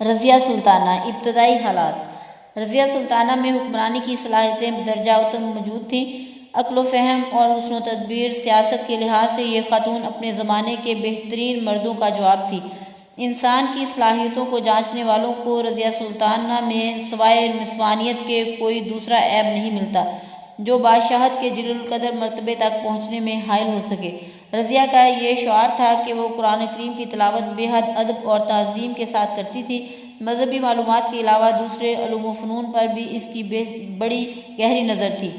رضیہ سلطانہ ابتدائی حالات۔ رضیہ سلطانہ میں حکمرانی کی صلاحیتیں درجہ اوتم موجود تھیں۔ عقل و فہم اور حسن و تدبیر، سیاست کے لحاظ سے یہ خاتون اپنے زمانے کے بہترین مردوں کا جواب تھی۔ انسان کی صلاحیتوں کو جانچنے والوں کو رضیہ سلطانہ میں سوائے نسوانیت کے کوئی دوسرا عیب نہیں ملتا جو بادشاہت کے جلیل القدر مرتبے تک پہنچنے میں حائل ہو سکے۔ رضیہ کا یہ شعار تھا کہ وہ قرآن کریم کی تلاوت بے حد ادب اور تعظیم کے ساتھ کرتی تھی۔ مذہبی معلومات کے علاوہ دوسرے علوم و فنون پر بھی اس کی بڑی گہری نظر تھی۔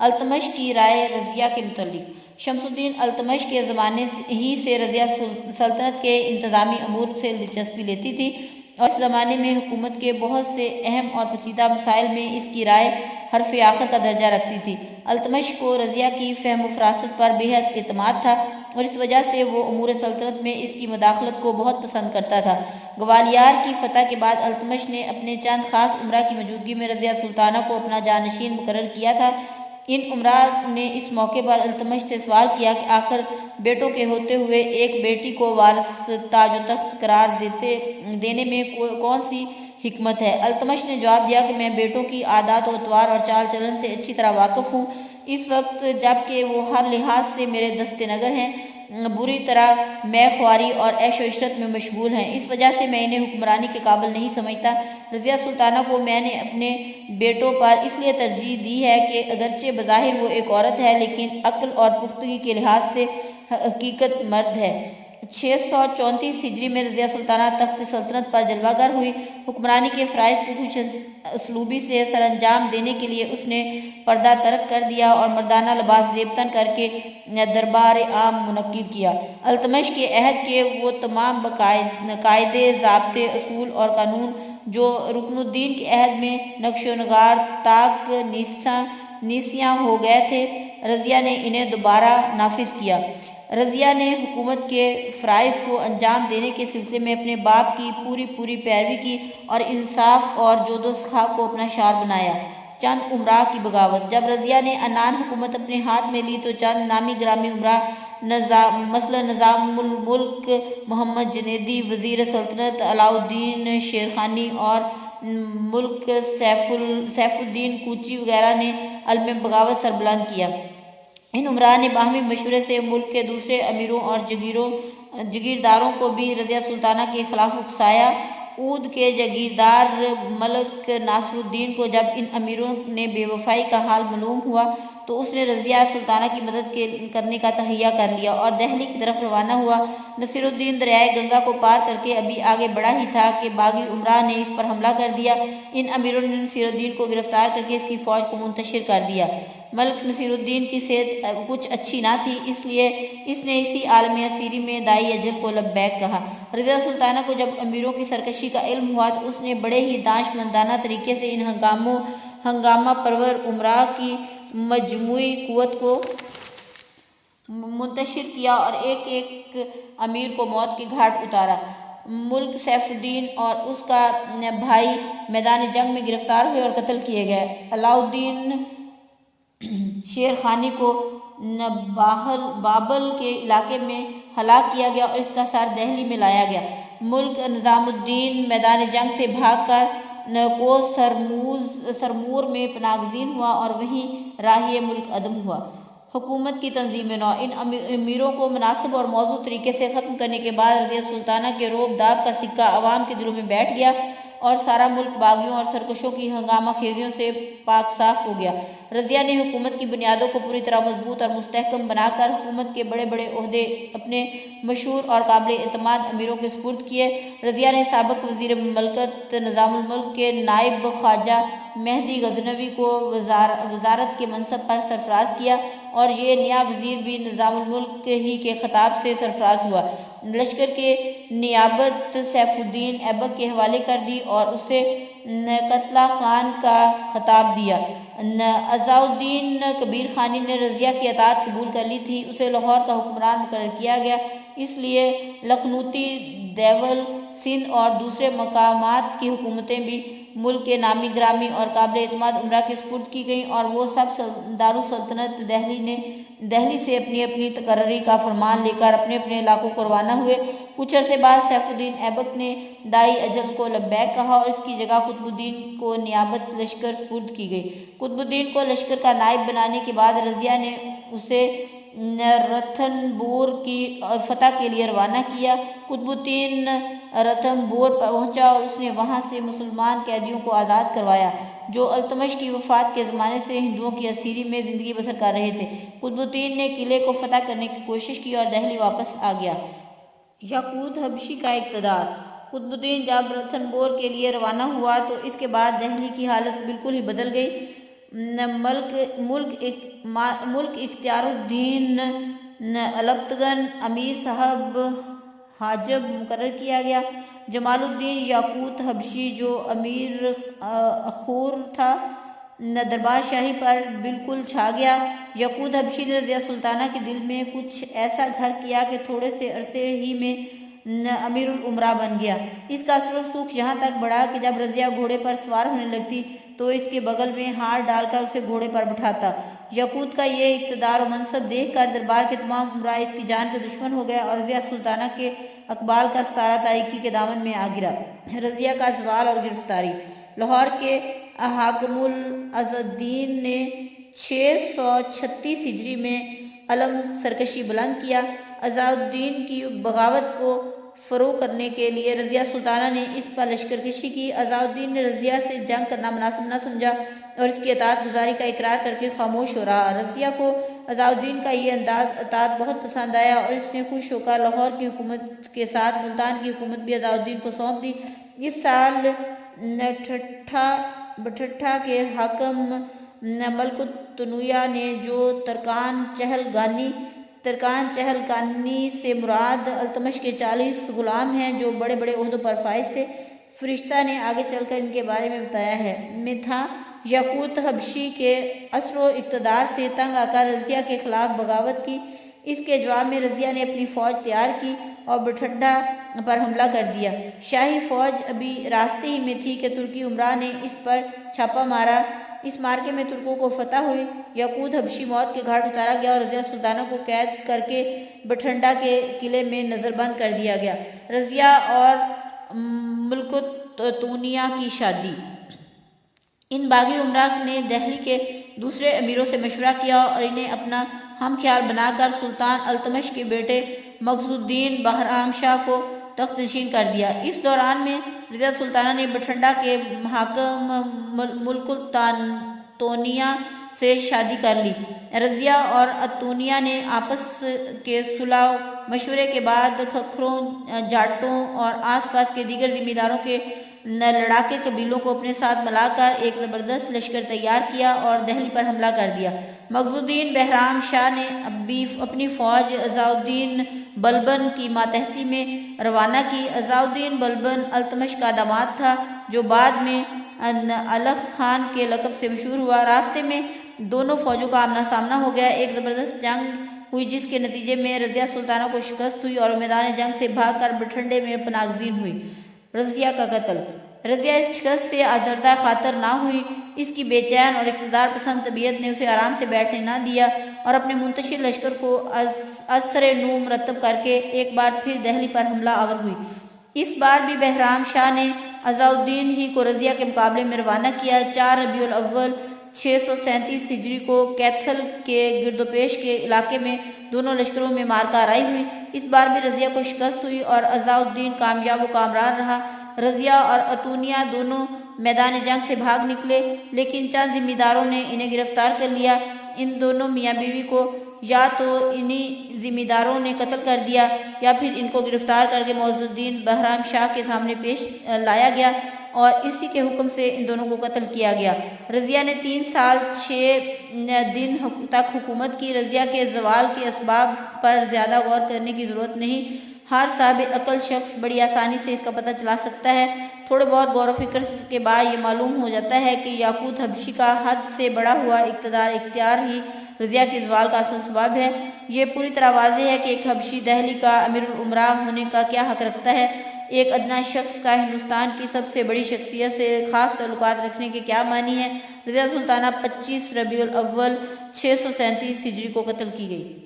التمش کی رائے رضیہ کے متعلق۔ شمس الدین التمش کے زمانے ہی سے رضیہ سلطنت کے انتظامی امور سے دلچسپی لیتی تھی اور اس زمانے میں حکومت کے بہت سے اہم اور پیچیدہ مسائل میں اس کی رائے حرف آخر کا درجہ رکھتی تھی۔ التمش کو رضیہ کی فہم و فراست پر بے حد اعتماد تھا اور اس وجہ سے وہ امور سلطنت میں اس کی مداخلت کو بہت پسند کرتا تھا۔ گوالیار کی فتح کے بعد التمش نے اپنے چند خاص امراء کی موجودگی میں رضیہ سلطانہ کو اپنا جانشین مقرر کیا تھا۔ ان امراء نے اس موقع پر التمش سے سوال کیا کہ آخر بیٹوں کے ہوتے ہوئے ایک بیٹی کو وارث تاج و تخت قرار دینے میں کون سی حکمت ہے؟ التمش نے جواب دیا کہ میں بیٹوں کی عادات و اطوار اور چال چلن سے اچھی طرح واقف ہوں، اس وقت جب کہ وہ ہر لحاظ سے میرے دست نگر ہیں، بری طرح مے خواری اور عیش و عشرت میں مشغول ہیں، اس وجہ سے میں انہیں حکمرانی کے قابل نہیں سمجھتا۔ رضیہ سلطانہ کو میں نے اپنے بیٹوں پر اس لیے ترجیح دی ہے کہ اگرچہ بظاہر وہ ایک عورت ہے لیکن عقل اور پختگی کے لحاظ سے حقیقت مرد ہے۔ 634 ہجری میں رضیہ سلطانہ تخت سلطنت پر جلوہ گر ہوئی۔ حکمرانی کے فرائض کو کچھ اسلوبی سے سر انجام دینے کے لیے اس نے پردہ ترک کر دیا اور مردانہ لباس زیب تن کر کے دربار عام منعقد کیا۔ التمش کے عہد کے وہ تمام قاعدے، ضابطے، اصول اور قانون جو رکن الدین کے عہد میں نقش و نگار تاک نیستیاں ہو گئے تھے، رضیہ نے انہیں دوبارہ نافذ کیا۔ رضیہ نے حکومت کے فرائض کو انجام دینے کے سلسلے میں اپنے باپ کی پوری پیروی کی اور انصاف اور جود و سخا کو اپنا شعار بنایا۔ چند امراء کی بغاوت۔ جب رضیہ نے عنان حکومت اپنے ہاتھ میں لی تو چند نامی گرامی امراء مثلا نظام الملک محمد جنیدی، وزیر سلطنت علاء الدین شیرخانی اور ملک سیف الدین کوچی وغیرہ نے علم بغاوت سربلند کیا۔ ان امراء نے باہمی مشورے سے ملک کے دوسرے امیروں اور جگیرداروں کو بھی رضیہ سلطانہ کے خلاف اکسایا۔ اودھ کے جگیردار ملک ناصر الدین کو جب ان امیروں نے بے وفائی کا حال معلوم ہوا تو اس نے رضیہ سلطانہ کی مدد کرنے کا تہیہ کر لیا اور دہلی کی طرف روانہ ہوا۔ نصیر الدین دریائے گنگا کو پار کر کے ابھی آگے بڑھا ہی تھا کہ باغی امراء نے اس پر حملہ کر دیا۔ ان امیروں نے نصیر الدین کو گرفتار کر کے اس کی فوج کو منتشر کر دیا۔ ملک نصیر الدین کی صحت کچھ اچھی نہ تھی، اس لیے اس نے اسی عالم اسیری میں دائی اجل کو لبیک کہا۔ رضیہ سلطانہ کو جب امیروں کی سرکشی کا علم ہوا تو اس نے بڑے ہی دانش مندانہ طریقے سے ان ہنگامہ پرور امراء کی مجموعی قوت کو منتشر کیا اور ایک ایک امیر کو موت کے گھاٹ اتارا۔ ملک سیف الدین اور اس کا بھائی میدان جنگ میں گرفتار ہوئے اور قتل کیے گئے۔ علاء الدین شیرخانی کو بابل کے علاقے میں ہلاک کیا گیا اور اس کا سر دہلی میں لایا گیا۔ ملک نظام الدین میدان جنگ سے بھاگ کر کو سرمور میں پناہ گزین ہوا اور وہیں راہی ملک عدم ہوا۔ حکومت کی تنظیم نو۔ ان امیروں کو مناسب اور موزوں طریقے سے ختم کرنے کے بعد رضیہ سلطانہ کے روب داب کا سکہ عوام کے دلوں میں بیٹھ گیا اور سارا ملک باغیوں اور سرکشوں کی ہنگامہ خیزیوں سے پاک صاف ہو گیا۔ رضیہ نے حکومت کی بنیادوں کو پوری طرح مضبوط اور مستحکم بنا کر حکومت کے بڑے بڑے عہدے اپنے مشہور اور قابل اعتماد امیروں کے سپرد کیے۔ رضیہ نے سابق وزیر مملکت نظام الملک کے نائب خواجہ مہدی غزنوی کو وزارت کے منصب پر سرفراز کیا اور یہ نیا وزیر بھی نظام الملک ہی کے خطاب سے سرفراز ہوا۔ لشکر کے نیابت سیف الدین ایبک کے حوالے کر دی اور اسے قتلہ خان کا خطاب دیا۔ عزاء الدین کبیر خانی نے رضیہ کی اطاعت قبول کر لی تھی، اسے لاہور کا حکمران مقرر کیا گیا، اس لیے لکھنوتی، دیول، سندھ اور دوسرے مقامات کی حکومتیں بھی ملک کے نامی گرامی اور قابل اعتماد امراء کے سپرد کی گئیں اور وہ سب دارالسلطنت دہلی دہلی سے اپنی اپنی تقرری کا فرمان لے کر اپنے اپنے علاقوں کو روانہ ہوئے۔ کچھ عرصے بعد سیف الدین ایبک نے دائی اجل کو لبیک کہا اور اس کی جگہ قطب الدین کو نیابت لشکر سپرد کی گئی۔ قطب الدین کو لشکر کا نائب بنانے کے بعد رضیہ نے اسے رتھنبور کی فتح کے لیے روانہ کیا۔ قطب الدین رتھنبور پہنچا اور اس نے وہاں سے مسلمان قیدیوں کو آزاد کروایا جو التمش کی وفات کے زمانے سے ہندوؤں کی اسیری میں زندگی بسر کر رہے تھے۔ قطب الدین نے قلعے کو فتح کرنے کی کوشش کی اور دہلی واپس آ گیا۔ یاقوت حبشی کا اقتدار۔ قطب الدین جب رتھنبور کے لیے روانہ ہوا تو اس کے بعد دہلی کی حالت بالکل ہی بدل گئی۔ ملک اختیار الدین البتگن امیر صاحب حاجب مقرر کیا گیا۔ جمال الدین یاقوت حبشی جو امیر اخور تھا دربار شاہی پر بالکل چھا گیا۔ یاقوت حبشی نے رضیہ سلطانہ کے دل میں کچھ ایسا گھر کیا کہ تھوڑے سے عرصے ہی میں امیر الامراء بن گیا۔ اس کا اثر و رسوخ یہاں تک بڑھا کہ جب رضیہ گھوڑے پر سوار ہونے لگتی تو اس کے بغل میں ہار ڈال کر اسے گھوڑے پر بٹھاتا۔ یاقوت کا یہ اقتدار و منصب دیکھ کر دربار کے تمام امراء اس کی جان کے دشمن ہو گئے اور رضیہ سلطانہ کے اقبال کا ستارہ تاریکی کے دامن میں آ گرا۔ رضیہ کا زوال اور گرفتاری۔ لاہور کے حاکم العزدین نے 636 ہجری میں علم سرکشی بلند کیا۔ عزالدین کی بغاوت کو فروغ کرنے کے لیے رضیہ سلطانہ نے اس پر لشکر کشی کی۔ عزالدین نے رضیہ سے جنگ کرنا مناسب نہ سمجھا اور اس کی اطاعت گزاری کا اقرار کر کے خاموش ہو رہا۔ رضیہ کو عزالدین کا یہ انداز اطاعت بہت پسند آیا اور اس نے خوش ہو کر لاہور کی حکومت کے ساتھ ملتان کی حکومت بھی عزالدین کو سونپ دی۔ اس سال ٹھٹھہ کے حاکم ملک التنویہ نے جو ترکان چہل گانی سے مراد التمش کے 40 غلام ہیں جو بڑے بڑے عہدوں پر فائز تھے، فرشتہ نے آگے چل کر ان کے بارے میں بتایا ہے میں تھا۔ یاقوت حبشی کے اثر و اقتدار سے تنگ آ کر رضیہ کے خلاف بغاوت کی۔ اس کے جواب میں رضیہ نے اپنی فوج تیار کی اور بٹھنڈا پر حملہ کر دیا۔ شاہی فوج ابھی راستے ہی میں تھی کہ ترکی امراء نے اس پر چھاپا مارا۔ اس مارکے میں ترکوں کو فتح ہوئی۔ یاقوت حبشی موت کے گھاٹ اتارا گیا اور رضیہ سلطانہ کو قید کر کے بٹھنڈا کے قلعے میں نظر بند کر دیا گیا۔ رضیہ اور ملک التونیہ کی شادی۔ ان باغی امراء نے دہلی کے دوسرے امیروں سے مشورہ کیا اور انہیں اپنا ہم خیال بنا کر سلطان التمش کے بیٹے مغز الدین بہرام شاہ کو تخت نشین کر دیا۔ اس دوران میں رضیہ سلطانہ نے بٹھنڈا کے حاکم ملک التونیہ سے شادی کر لی۔ رضیہ اور التونیہ نے آپس کے صلح و مشورے کے بعد کھکھروں، جاٹوں اور آس پاس کے دیگر ذمہ داروں کے لڑاکے قبیلوں کو اپنے ساتھ ملا کر ایک زبردست لشکر تیار کیا اور دہلی پر حملہ کر دیا۔ مغز الدین بہرام شاہ نے اپنی فوج عزالدین بلبن کی ماتحتی میں روانہ کی۔ عزالدین بلبن التمش کا داماد تھا جو بعد میں الغ خان کے لقب سے مشہور ہوا۔ راستے میں دونوں فوجوں کا آمنا سامنا ہو گیا۔ ایک زبردست جنگ ہوئی جس کے نتیجے میں رضیہ سلطانہ کو شکست ہوئی اور میدان جنگ سے بھاگ کر بٹھنڈے میں پناہ گزین ہوئی۔ رضیہ کا قتل۔ رضیہ اس شکست سے آزردہ خاطر نہ ہوئی۔ اس کی بے چین اور اقتدار پسند طبیعت نے اسے آرام سے بیٹھنے نہ دیا اور اپنے منتشر لشکر کو ازسر نو مرتب کر کے ایک بار پھر دہلی پر حملہ آور ہوئی۔ اس بار بھی بہرام شاہ نے عزالدین ہی کو رضیہ کے مقابلے میں روانہ کیا۔ 4 ربیع الاول 637 ہجری کو کیتھل کے گردوپیش کے علاقے میں دونوں لشکروں میں مارکہ آرائی ہوئی۔ اس بار بھی رضیہ کو شکست ہوئی اور عزالدین کامیاب و کامران رہا۔ رضیہ اور التونیہ دونوں میدان جنگ سے بھاگ نکلے لیکن چند ذمہ داروں نے انہیں گرفتار کر لیا۔ ان دونوں میاں بیوی کو یا تو انہی ذمہ داروں نے قتل کر دیا یا پھر ان کو گرفتار کر کے معز الدین بہرام شاہ کے سامنے پیش لایا گیا اور اسی کے حکم سے ان دونوں کو قتل کیا گیا۔ رضیہ نے 3 سال 6 دن تک حکومت کی۔ رضیہ کے زوال کے اسباب پر زیادہ غور کرنے کی ضرورت نہیں۔ ہر صاحب عقل شخص بڑی آسانی سے اس کا پتہ چلا سکتا ہے۔ تھوڑے بہت غور و فکر کے بعد یہ معلوم ہو جاتا ہے کہ یاقوت حبشی کا حد سے بڑا ہوا اختیار ہی رضیہ کے زوال کا اصل سبب ہے۔ یہ پوری طرح واضح ہے کہ ایک حبشی دہلی کا امیر الامراء ہونے کا کیا حق رکھتا ہے۔ ایک ادنا شخص کا ہندوستان کی سب سے بڑی شخصیت سے خاص تعلقات رکھنے کے کیا معنی ہیں؟ رضیہ سلطانہ 25 ربیع الاول 637 ہجری کو قتل کی گئی۔